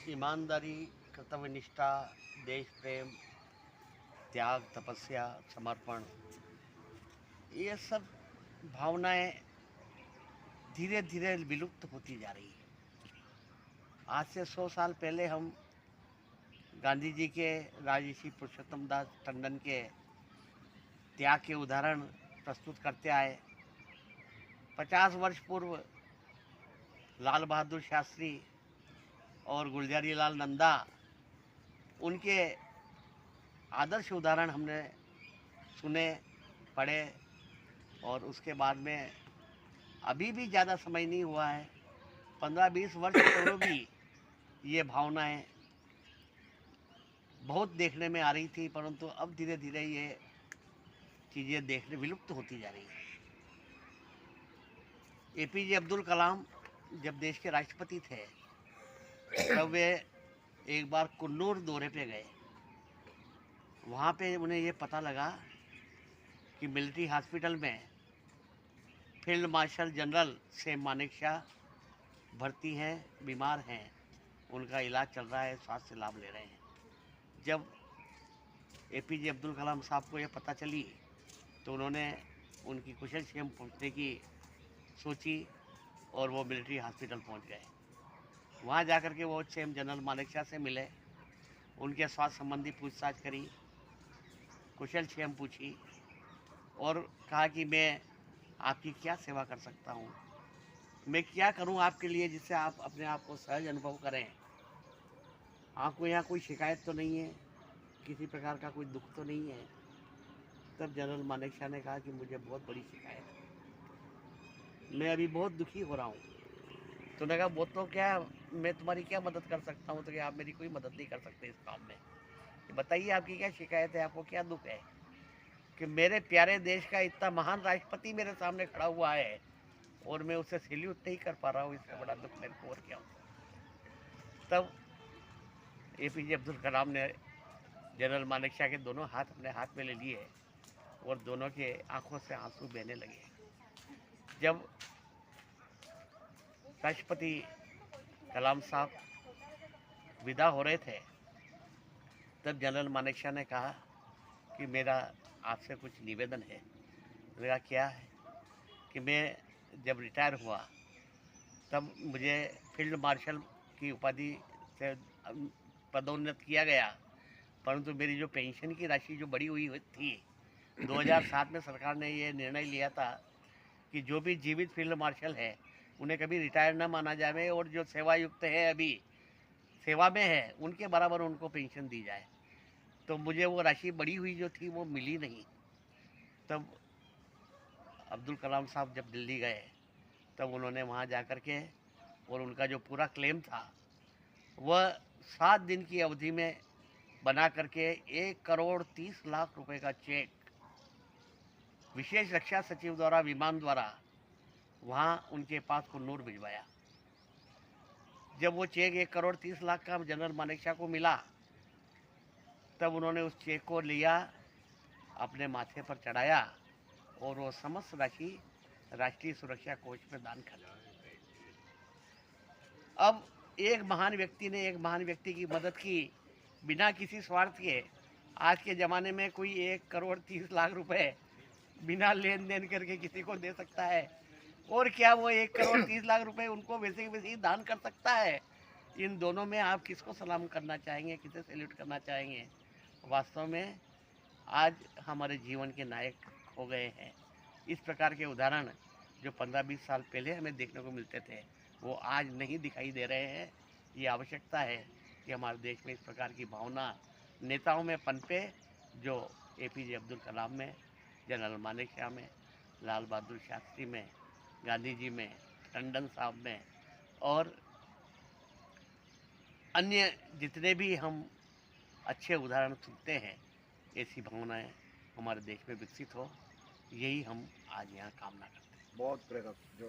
ईमानदारी, कर्तव्यनिष्ठा, देश प्रेम, त्याग, तपस्या, समर्पण, ये सब भावनाएं धीरे धीरे विलुप्त होती जा रही है। आज से 100 साल पहले हम गांधी जी के, राजर्षि पुरुषोत्तम दास टंडन के त्याग के उदाहरण प्रस्तुत करते आए। 50 वर्ष पूर्व लाल बहादुर शास्त्री और गुलजारी लाल नंदा, उनके आदर्श उदाहरण हमने सुने, पढ़े, और उसके बाद में अभी भी ज़्यादा समय नहीं हुआ है, 15-20 वर्ष पूर्व भी ये भावनाएं बहुत देखने में आ रही थी, परंतु अब धीरे धीरे ये चीज़ें देखने विलुप्त होती जा रही हैं। एपीजे अब्दुल कलाम जब देश के राष्ट्रपति थे, तब वे एक बार कुन्नूर दौरे पे गए। वहाँ पे उन्हें ये पता लगा कि मिलिट्री हॉस्पिटल में field marshal general same Manekshaw भर्ती हैं, बीमार हैं, उनका इलाज चल रहा है, स्वास्थ्य लाभ ले रहे हैं। जब एपीजे अब्दुल कलाम साहब को ये पता चली तो उन्होंने उनकी कुशल क्षेम पूछने की सोची और वो मिलिट्री हॉस्पिटल पहुंच गए। वहाँ जाकर के वो सेम जनरल मानेकशॉ से मिले, उनके स्वास्थ्य संबंधी पूछताछ करी, कुशल क्षेम पूछी और कहा कि मैं आपकी क्या सेवा कर सकता हूँ, मैं क्या करूँ आपके लिए जिससे आप अपने आप को सहज अनुभव करें। आपको यहाँ कोई शिकायत तो नहीं है, किसी प्रकार का कोई दुख तो नहीं है। तब जनरल मानेकशॉ ने कहा कि मुझे बहुत बड़ी शिकायत है, मैं अभी बहुत दुखी हो रहा हूँ। तो उन्होंने कहा वो तो क्या, मैं तुम्हारी क्या मदद कर सकता हूँ? तो क्या आप मेरी कोई मदद नहीं कर सकते इस काम में? बताइए आपकी क्या शिकायत है, आपको क्या दुख है कि मेरे प्यारे देश का इतना महान राष्ट्रपति मेरे सामने खड़ा हुआ है और मैं उसे सैल्यूट नहीं कर पा रहा हूँ, इससे बड़ा दुख मेरे को और क्या हो। तब एपीजे अब्दुल कलाम ने जनरल मानेकशॉ के दोनों हाथ अपने हाथ में ले लिए और दोनों के आंखों से आंसू बहने लगे। जब राष्ट्रपति कलाम साहब विदा हो रहे थे, तब जनरल मानेकशॉ ने कहा कि मेरा आपसे कुछ निवेदन है। मैंने कहा क्या है? कि मैं जब रिटायर हुआ तब मुझे फील्ड मार्शल की उपाधि से पदोन्नत किया गया, परंतु मेरी जो पेंशन की राशि जो बढ़ी हुई थी, 2007 में सरकार ने ये निर्णय लिया था कि जो भी जीवित फील्ड मार्शल है उन्हें कभी रिटायर न माना जाए और जो सेवायुक्त है, अभी सेवा में है, उनके बराबर उनको पेंशन दी जाए। तो मुझे वो राशि बढ़ी हुई जो थी वो मिली नहीं। तब अब्दुल कलाम साहब जब दिल्ली गए तब उन्होंने वहाँ जा कर के और उनका जो पूरा क्लेम था वह 7 दिन की अवधि में बना करके 1,30,00,000 रुपए का चेक विशेष रक्षा सचिव द्वारा विमान द्वारा वहाँ उनके पास कुन्नूर भिजवाया। जब वो चेक 1,30,00,000 का जनरल मानेकशॉ को मिला तब उन्होंने उस चेक को लिया, अपने माथे पर चढ़ाया और वो समस्त राशि राष्ट्रीय सुरक्षा कोष में दान कर दी। अब एक महान व्यक्ति ने एक महान व्यक्ति की मदद की बिना किसी स्वार्थ के। आज के ज़माने में कोई 1,30,00,000 रुपए बिना लेन देन करके किसी को दे सकता है, और क्या वो 1,30,00,000 रुपए उनको वैसे वैसे ही दान कर सकता है? इन दोनों में आप किसको सलाम करना चाहेंगे, किसे सैल्यूट करना चाहेंगे? वास्तव में आज हमारे जीवन के नायक हो गए हैं। इस प्रकार के उदाहरण जो 15-20 साल पहले हमें देखने को मिलते थे वो आज नहीं दिखाई दे रहे हैं। ये आवश्यकता है कि हमारे देश में इस प्रकार की भावना नेताओं में पनपे, जो एपीजे अब्दुल कलाम में, जनरल मानेकशॉ में, लाल बहादुर शास्त्री में, गांधी जी में, टंडन साहब में और अन्य जितने भी हम अच्छे उदाहरण सुनते हैं, ऐसी भावनाएं हमारे देश में विकसित हो, यही हम आज यहाँ कामना करते हैं। बहुत प्रेरक जो